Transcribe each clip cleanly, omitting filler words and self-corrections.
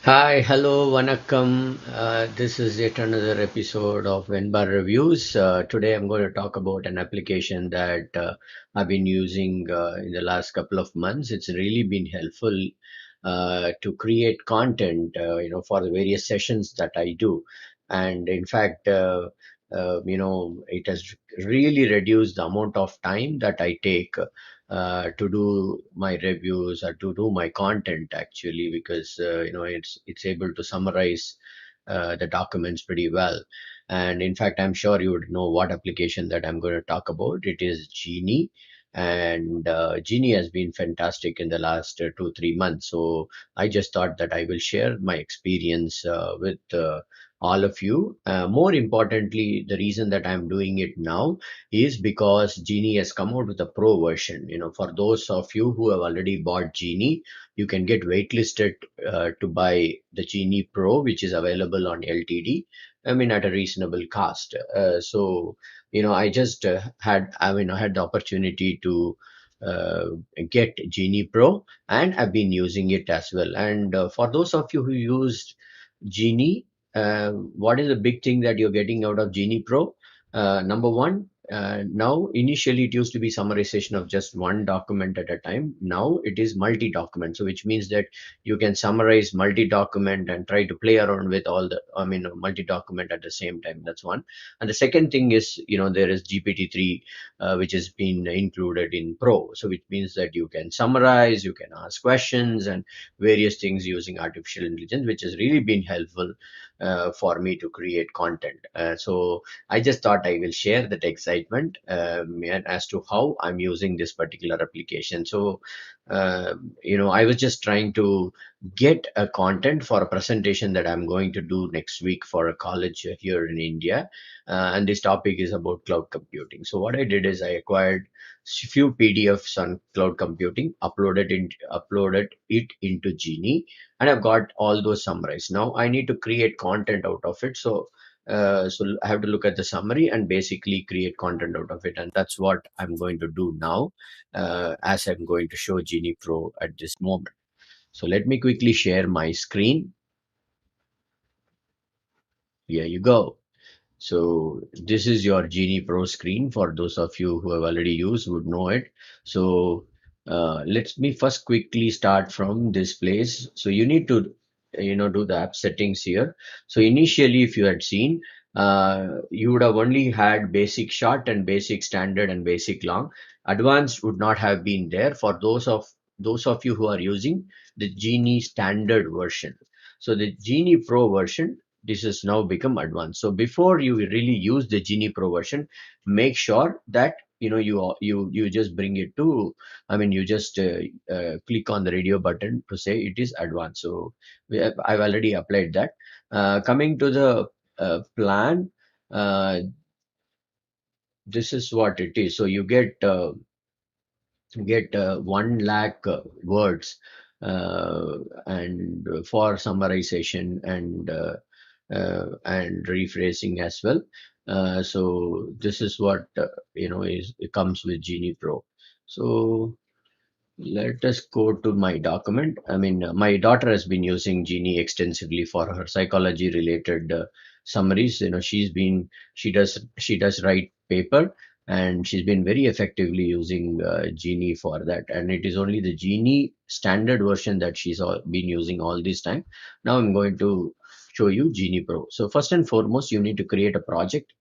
Hi, hello, vanakkam. This is yet another episode of VenBa Reviews. Today I'm going to talk about an application that I've been using in the last couple of months. It's really been helpful to create content, for the various sessions that I do. And in fact, it has really reduced the amount of time that I take to do my reviews or to do my content actually because it's able to summarize the documents pretty well. And in fact, I'm sure you would know what application that I'm going to talk about. It is Genei. And Genei has been fantastic in the last 2 3 months. So I just thought that I will share my experience with all of you. More importantly, the reason that I'm doing it now is because Genei has come out with a pro version. For those of you who have already bought Genei, you can get waitlisted to buy the Genei Pro, which is available on LTD. I mean, at a reasonable cost. I just I had the opportunity to uh, get Genei Pro, and I've been using it as well. And for those of you who used Genei, what is the big thing that you're getting out of Genei Pro? Number one, now initially it used to be summarization of just one document at a time. Now it is multi-document, so which means that you can summarize multi-document and try to play around with all the, multi-document at the same time. That's one. And the second thing is, there is GPT-3, which has been included in Pro. So which means that you can summarize, you can ask questions and various things using artificial intelligence, which has really been helpful for me to create content. So I just thought I will share that excitement as to how I'm using this particular application. So, I was just trying to get a content for a presentation that I'm going to do next week for a college here in India. And this topic is about cloud computing. So what I did is I acquired few PDFs on cloud computing, uploaded it into Genei, and I've got all those summarized. Now I need to create content out of it. So I have to look at the summary and basically create content out of it, and that's what I'm going to do now, as I'm going to show Genei Pro at this moment. So let me quickly share my screen. Here you go. So this is your Genei Pro screen. For those of you who have already used would know it. So let me first quickly start from this place. So you need to do the app settings here. So initially, if you had seen, you would have only had basic short and basic standard and basic long. Advanced would not have been there for those of you who are using the Genei standard version. So the Genei Pro version, this has now become advanced. So before you really use the Genei Pro version, make sure that you just bring it to, you just click on the radio button to say it is advanced. So I've already applied that. Coming to the plan, uh, this is what it is. So you get 1 lakh words, and for summarization and rephrasing as well. So this is what it comes with Genei Pro. So let us go to my document. My daughter has been using Genei extensively for her psychology related summaries. She does write paper, and she's been very effectively using Genei for that. And it is only the Genei standard version that been using all this time. Now I'm going to show you Genei Pro. So first and foremost, you need to create a project.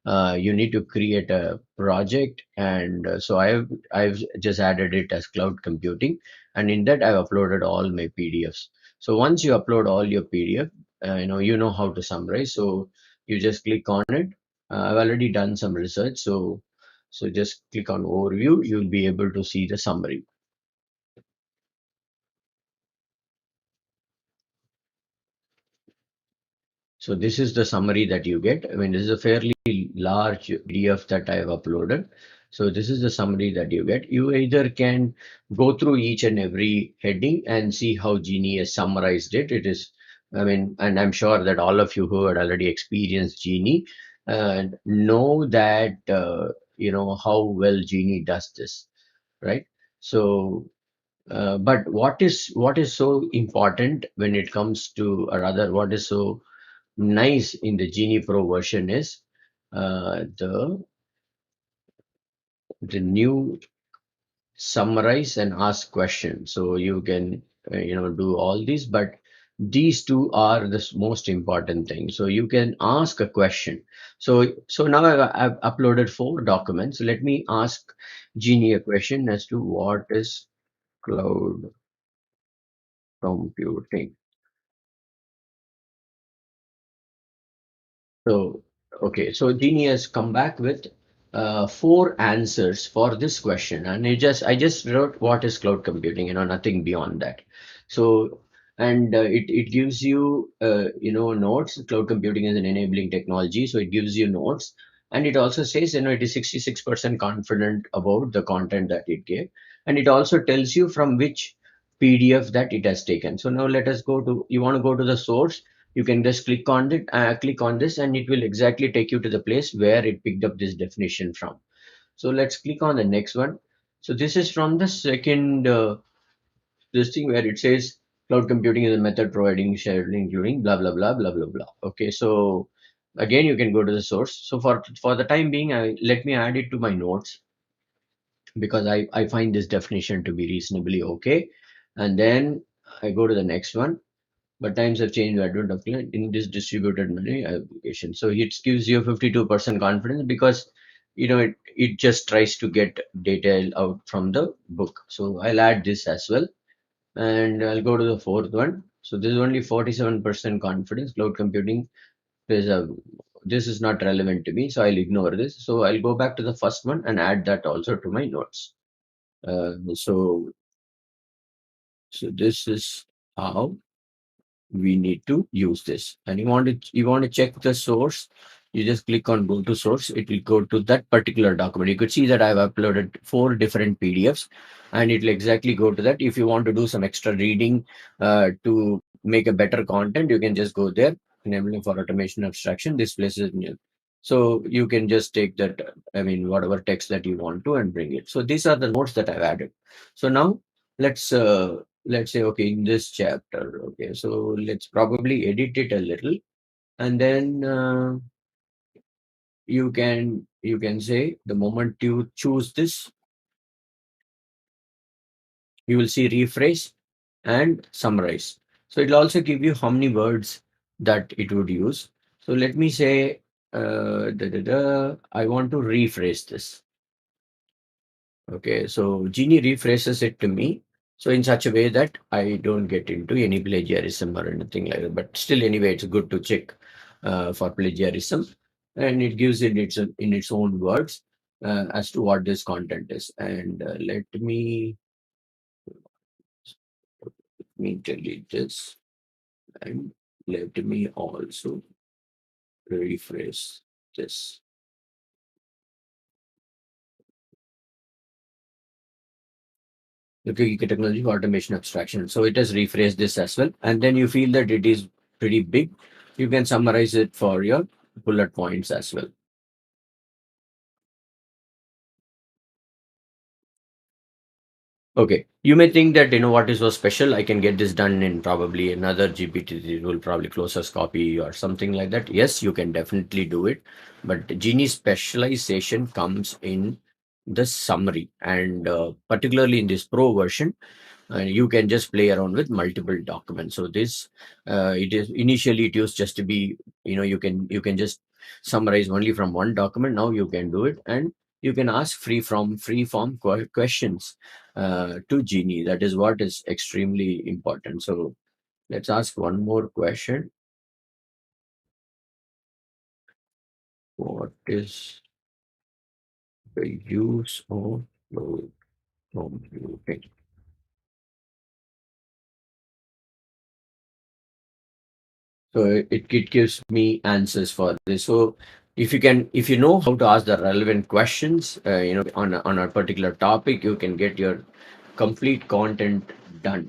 You need to create a project, and so I've just added it as cloud computing, and in that I've uploaded all my PDFs. So once you upload all your PDF, you know how to summarize. So you just click on it. I've already done some research, so just click on overview. You'll be able to see the summary. So this is the summary that you get. This is a fairly large PDF that I have uploaded. So this is the summary that you get. You either can go through each and every heading and see how Genei has summarized it. And I'm sure that all of you who had already experienced Genei know that, how well Genei does this, right? So But what is so important when it comes to, or rather, what is so nice in the Genei Pro version is the new summarize and ask questions. So you can do all these, but these two are the most important thing. So you can ask a question. So now I've uploaded 4 documents. Let me ask Genei a question as to what is cloud computing. So, okay, so Genie has come back with 4 answers for this question, and I just wrote what is cloud computing, nothing beyond that. So, and it gives you notes. Cloud computing is an enabling technology, so it gives you notes, and it also says it is 66% confident about the content that it gave, and it also tells you from which PDF that it has taken. So now let us go to, you want to go to the source, you can just click on this, and it will exactly take you to the place where it picked up this definition from. So let's click on the next one. So this is from the second this thing where it says cloud computing is a method providing scheduling including blah blah blah blah blah blah. Okay, so again you can go to the source. So for the time being, let me add it to my notes, because I find this definition to be reasonably okay. And then I go to the next one. But times have changed. I don't have in this distributed memory application. So it gives you 52% confidence, because it just tries to get detail out from the book. So I'll add this as well, and I'll go to the fourth one. So this is only 47% confidence. Cloud computing is a this is not relevant to me, so I'll ignore this. So I'll go back to the first one and add that also to my notes. So this is how we need to use this. And you want to check the source, you just click on go to source. It will go to that particular document. You could see that I've uploaded 4 different PDFs, and it will exactly go to that. If you want to do some extra reading to make a better content, you can just go there, enabling for automation abstraction. This place is new, so you can just take that, whatever text that you want to, and bring it. So these are the notes that I've added. So now let's say, okay, in this chapter, okay, so let's probably edit it a little, and then you can say, the moment you choose this, you will see rephrase and summarize. So it'll also give you how many words that it would use. So let me say, I want to rephrase this. Okay, so Genie rephrases it to me, so in such a way that I don't get into any plagiarism or anything like that. But still, anyway, it's good to check for plagiarism, and it gives it in its own words as to what this content is. And let me delete this, and let me also rephrase this. Okay, technology for automation abstraction. So it has rephrased this as well. And then you feel that it is pretty big, you can summarize it for your bullet points as well. Okay, you may think that what is so special. I can get this done in probably another GPT will probably closest copy or something like that. Yes, you can definitely do it, but Genie specialization comes in the summary, and particularly in this Pro version, and you can just play around with multiple documents. So this it is initially it used just to be, you can just summarize only from one document. Now you can do it, and you can ask free form questions to Genie. That is what is extremely important. So let's ask one more question. What is the use of cloud computing? So it gives me answers for this. So if you know how to ask the relevant questions, on a particular topic, you can get your complete content done.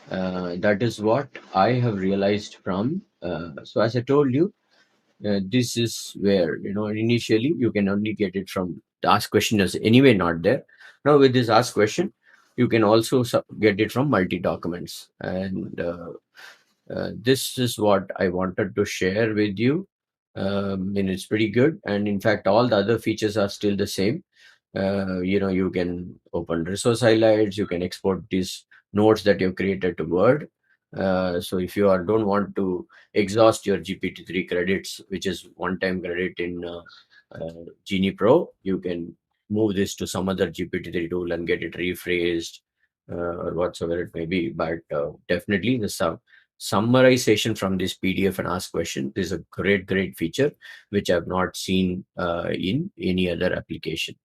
That is what I have realized from. So as I told you, this is where initially you can only get it from the ask question is anyway not there. Now with this ask question, You can also get it from multi documents, and this is what I wanted to share with you. And it's pretty good, and in fact all the other features are still the same. You can open resource highlights, you can export these notes that you've created to Word. So if you don't want to exhaust your GPT-3 credits, which is one-time credit in Genei Pro, you can move this to some other GPT-3 tool and get it rephrased, or whatsoever it may be. But definitely the summarization from this PDF and Ask question is a great feature which I've not seen in any other application.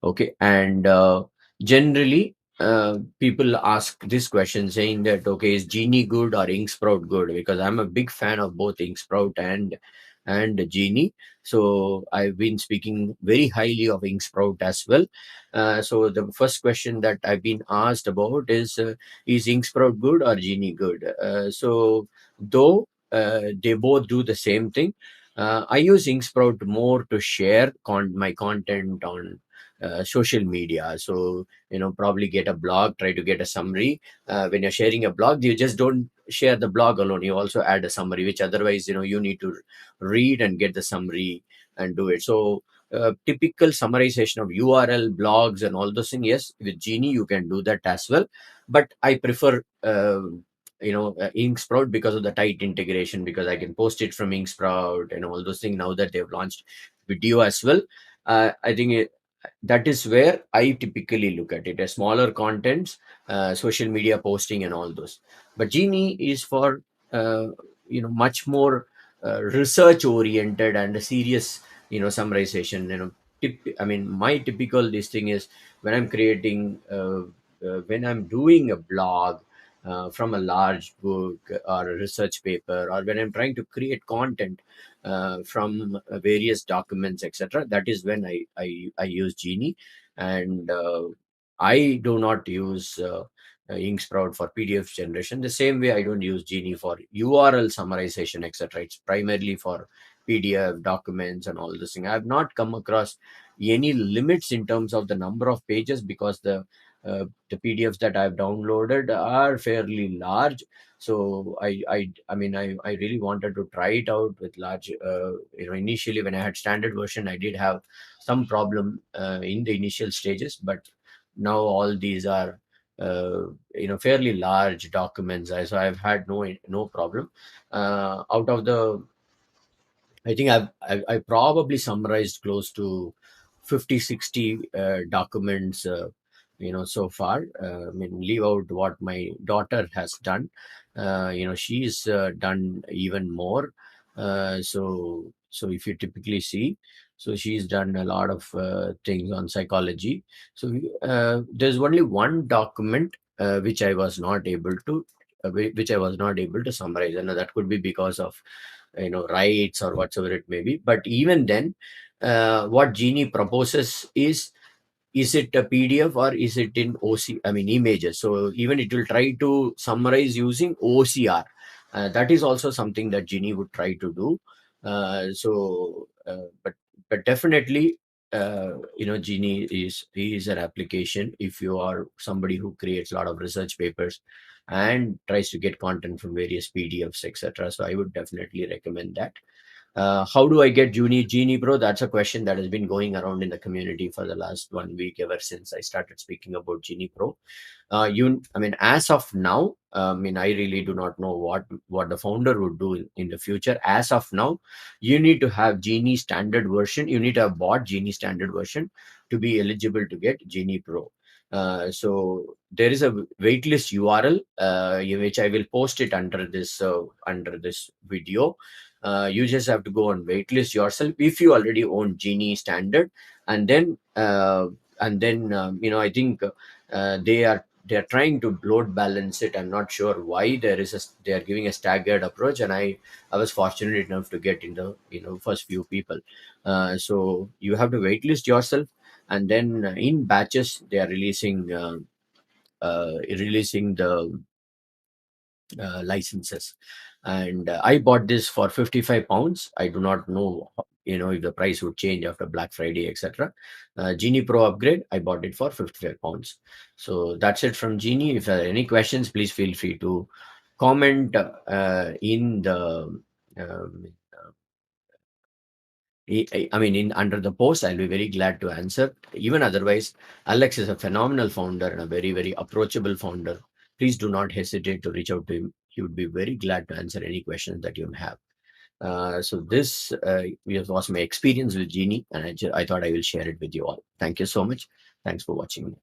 Okay, and generally people ask this question saying that, okay, is Genei good or Inksprout good? Because I'm a big fan of both Inksprout and Genei. So I've been speaking very highly of Inksprout as well. So the first question that I've been asked about is Inksprout good or Genei good? So though they both do the same thing, I use Inksprout more to share my content on social media. So probably get a blog, try to get a summary. When you're sharing a blog, you just don't share the blog alone, you also add a summary, which otherwise you need to read and get the summary and do it. So typical summarization of URL blogs and all those things, yes, with Genei you can do that as well, but I prefer Inksprout because of the tight integration, because I can post it from Inksprout and all those things. Now that they've launched video as well, I think that is where I typically look at it, as smaller contents, social media posting and all those. But Genei is for much more research oriented and a serious summarization. I mean, my typical this thing is when I'm creating when I'm doing a blog from a large book or a research paper, or when I'm trying to create content from various documents, etc. That is when I use Genei, and I do not use Inksprout for PDF generation. The same way I don't use Genei for URL summarization, etc. It's primarily for PDF documents and all this thing. I have not come across any limits in terms of the number of pages, because the PDFs that I've downloaded are fairly large. So I really wanted to try it out with large. Initially when I had standard version, I did have some problem in the initial stages, but now all these are fairly large documents. So I've had no problem. Out of the I think I probably summarized close to 50, 60 documents, so far. I mean, leave out what my daughter has done. She's done even more. So if you typically see, so she's done a lot of things on psychology. So there's only one document which I was not able to, which I was not able to summarize, and that could be because of rights or whatsoever it may be. But even then, what Genei proposes is it a PDF or is it in I mean images? So even it will try to summarize using OCR. That is also something that Genei would try to do. But definitely, Genei is an application if you are somebody who creates a lot of research papers and tries to get content from various PDFs, etc. So I would definitely recommend that. How do I get Genei Pro? That's a question that has been going around in the community for the last 1 week, ever since I started speaking about Genei Pro. I mean, as of now, I mean, I really do not know what the founder would do in the future. As of now, you need to have Genei standard version. You need to have bought Genei standard version to be eligible to get Genei Pro. So there is a waitlist URL, which I will post it under this video. You just have to go and waitlist yourself if you already own Genei standard, and then I think they are trying to load balance it. I'm not sure why they are giving a staggered approach, and I was fortunate enough to get in the first few people. So you have to waitlist yourself, and then in batches they are releasing the licenses. And I bought this for £55. I do not know if the price would change after Black Friday, etc. Genei Pro upgrade, I bought it for 55 pounds. So that's it from Genei. If there are any questions, please feel free to comment in the um, I mean, in under the post, I'll be very glad to answer. Even otherwise, Alex is a phenomenal founder and a very, very approachable founder. Please do not hesitate to reach out to him. He would be very glad to answer any questions that you may have. So this was my experience with Genei, and I thought I will share it with you all. Thank you so much. Thanks for watching.